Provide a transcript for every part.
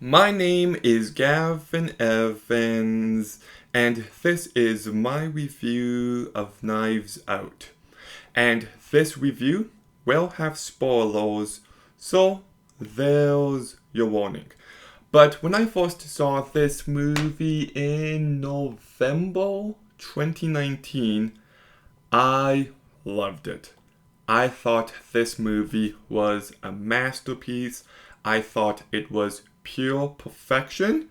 My name is Gavin Evans, and this is my review of Knives Out. And this review will have spoilers, so there's your warning. But when I first saw this movie in November 2019, I loved it. I thought this movie was a masterpiece. I thought it was pure perfection.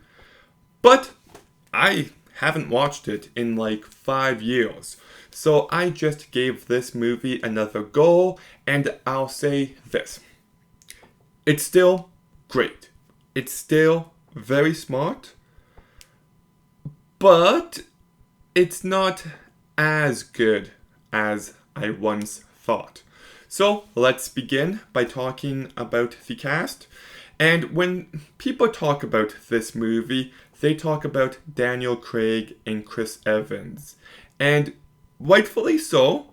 But I haven't watched it in like 5 years. So I just gave this movie another go, and I'll say this. It's still great. It's still very smart. But it's not as good as I once thought. So let's begin by talking about the cast. And when people talk about this movie, they talk about Daniel Craig and Chris Evans. And rightfully so,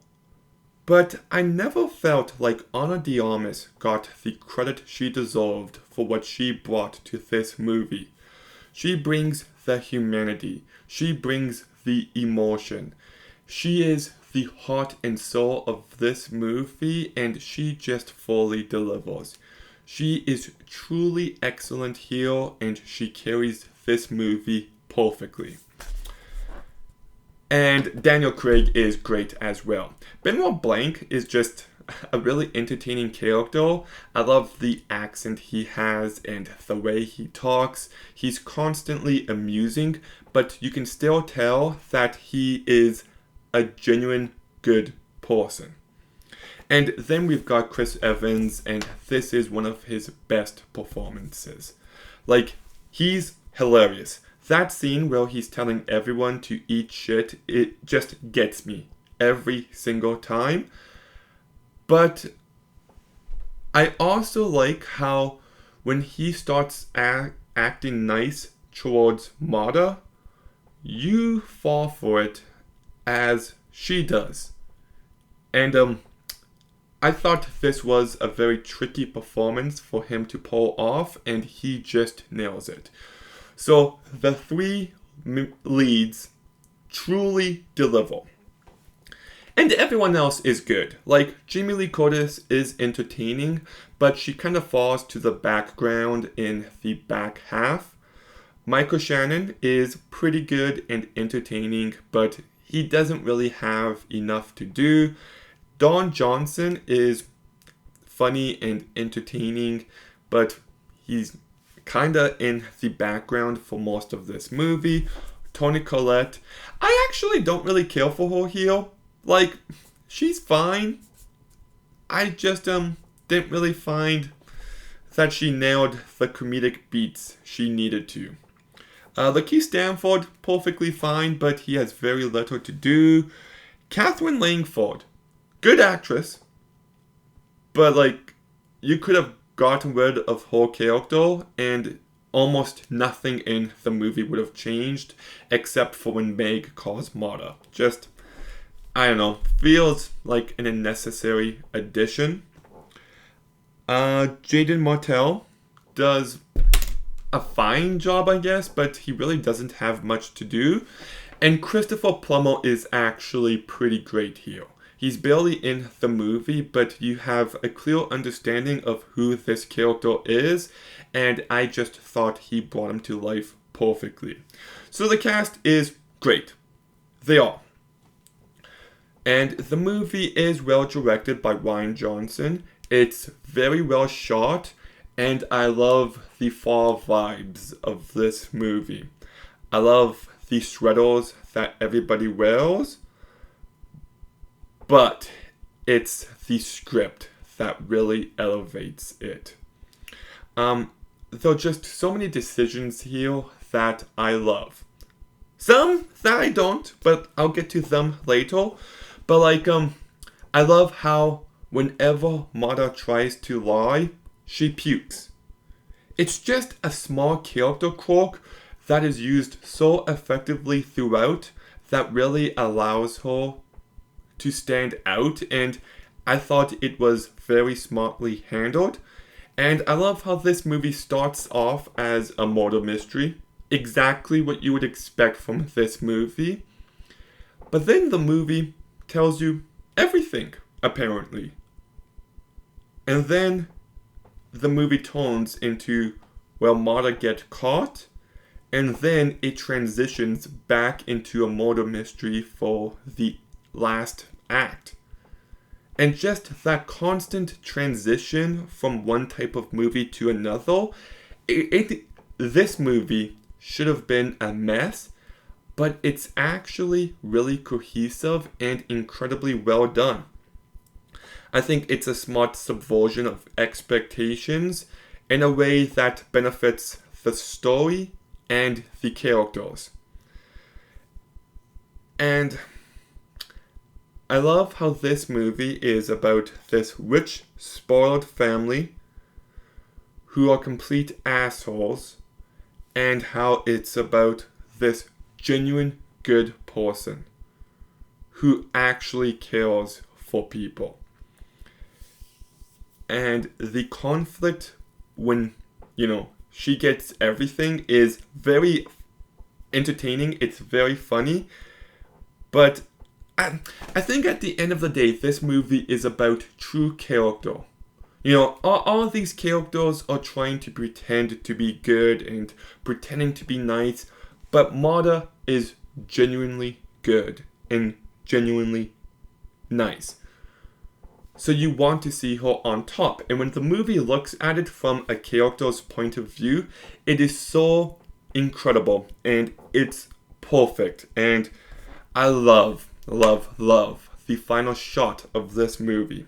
but I never felt like Ana de Armas got the credit she deserved for what she brought to this movie. She brings the humanity. She brings the emotion. She is the heart and soul of this movie, and she just fully delivers. She is truly excellent here, and she carries this movie perfectly. And Daniel Craig is great as well. Benoit Blanc is just a really entertaining character. I love the accent he has and the way he talks. He's constantly amusing, but you can still tell that he is a genuine good person. And then we've got Chris Evans, and this is one of his best performances. Like, he's hilarious. That scene where he's telling everyone to eat shit, it just gets me every single time. But I also like how when he starts acting nice towards Marta, you fall for it as she does. And I thought this was a very tricky performance for him to pull off, and he just nails it. So the three leads truly deliver. And everyone else is good. Like, Jamie Lee Curtis is entertaining, but she kind of falls to the background in the back half. Michael Shannon is pretty good and entertaining, but he doesn't really have enough to do. Don Johnson is funny and entertaining, but he's kinda in the background for most of this movie. Toni Collette, I actually don't really care for her here. Like, she's fine. I just didn't really find that she nailed the comedic beats she needed to. Lakeith Stanfield, perfectly fine, but he has very little to do. Catherine Langford, good actress, but like, you could have gotten rid of her character and almost nothing in the movie would have changed except for when Meg calls Marta. Just, I don't know, feels like an unnecessary addition. Jaden Martell does a fine job, I guess, but he really doesn't have much to do. And Christopher Plummer is actually pretty great here. He's barely in the movie, but you have a clear understanding of who this character is, and I just thought he brought him to life perfectly. So the cast is great. They are. And the movie is well directed by Rian Johnson. It's very well shot, and I love the fall vibes of this movie. I love the sweaters that everybody wears, but it's the script that really elevates it. There are just so many decisions here that I love. Some that I don't, but I'll get to them later. But like, I love how whenever Marta tries to lie, she pukes. It's just a small character quirk that is used so effectively throughout that really allows her to stand out, and I thought it was very smartly handled. And I love how this movie starts off as a murder mystery, exactly what you would expect from this movie. But then the movie tells you everything, apparently. And then the movie turns into, well, Marta gets caught, and then it transitions back into a murder mystery for the last act. And just that constant transition from one type of movie to another, this movie should have been a mess, but it's actually really cohesive and incredibly well done. I think it's a smart subversion of expectations in a way that benefits the story and the characters. And I love how this movie is about this rich, spoiled family who are complete assholes, and how it's about this genuine good person who actually cares for people. And the conflict when, she gets everything is very entertaining. It's very funny. But I think at the end of the day, this movie is about true character. All of these characters are trying to pretend to be good and pretending to be nice. But Marta is genuinely good and genuinely nice. So you want to see her on top. And when the movie looks at it from a character's point of view, it is so incredible and it's perfect. And I love the final shot of this movie.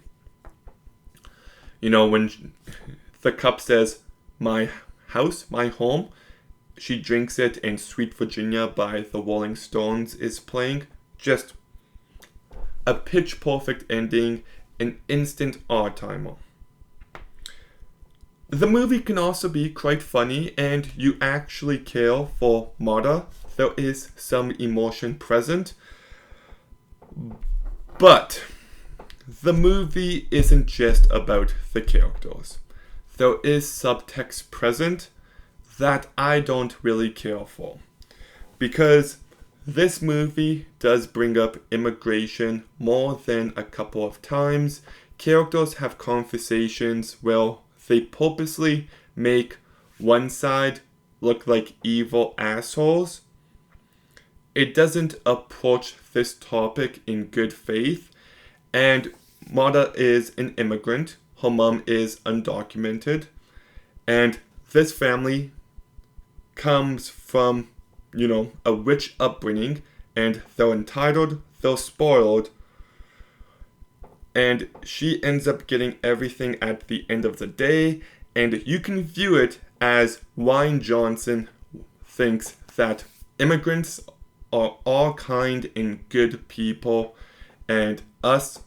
When the cup says, "My house, my home," she drinks it and Sweet Virginia by the Rolling Stones is playing. Just a pitch perfect ending, an instant R-timer. The movie can also be quite funny and you actually care for Marta. There is some emotion present. But the movie isn't just about the characters. There is subtext present that I don't really care for. Because this movie does bring up immigration more than a couple of times. Characters have conversations where they purposely make one side look like evil assholes. It doesn't approach this topic in good faith. And Marta is an immigrant. Her mom is undocumented. And this family comes from a rich upbringing, and they're entitled, they're spoiled, and she ends up getting everything at the end of the day, and you can view it as Rian Johnson thinks that immigrants are all kind and good people, and not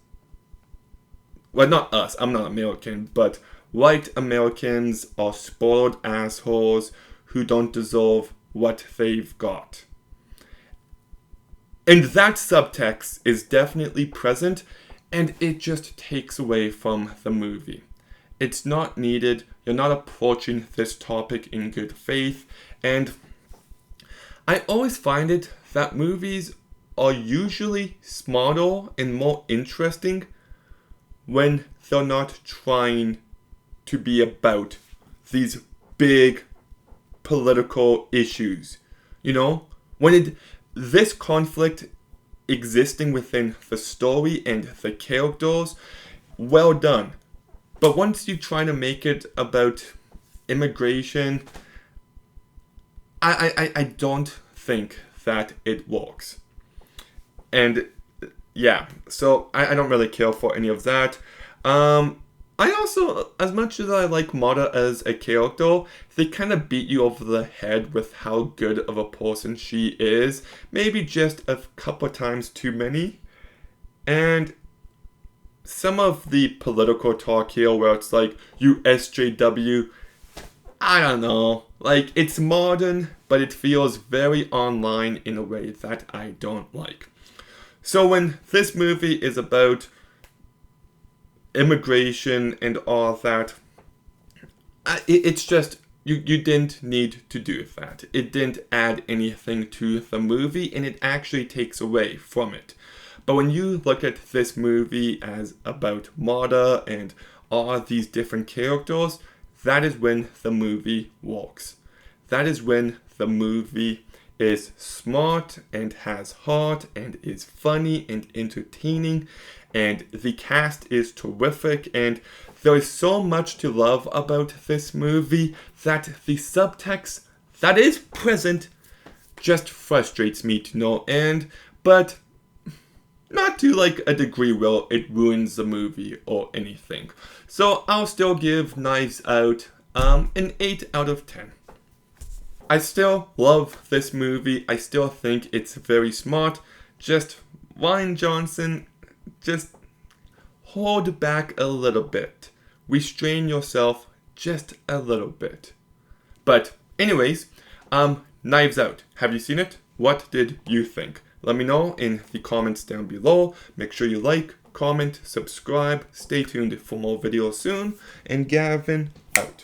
us, I'm not American, but white Americans are spoiled assholes who don't deserve what they've got. And that subtext is definitely present, and it just takes away from the movie. It's not needed. You're not approaching this topic in good faith. And I always find it that movies are usually smarter and more interesting when they're not trying to be about these big political issues. When this conflict existing within the story and the characters, well done. But once you try to make it about immigration, I don't think that it works. And yeah, so I don't really care for any of that. I also, as much as I like Marta as a character, they kind of beat you over the head with how good of a person she is. Maybe just a couple times too many. And some of the political talk here where it's like, you SJW, I don't know. Like, it's modern, but it feels very online in a way that I don't like. So when this movie is about immigration and all that, It's just, you didn't need to do that. It didn't add anything to the movie, and it actually takes away from it. But when you look at this movie as about Marta and all these different characters, that is when the movie works. That is when the movie is smart and has heart and is funny and entertaining, and the cast is terrific, and there is so much to love about this movie that the subtext that is present just frustrates me to no end, but not to like a degree where it ruins the movie or anything. So I'll still give Knives Out an 8 out of 10. I still love this movie. I still think it's very smart. Just Rian Johnson, just hold back a little bit. Restrain yourself just a little bit. But anyways, Knives Out. Have you seen it? What did you think? Let me know in the comments down below. Make sure you like, comment, subscribe. Stay tuned for more videos soon. And Gavin out.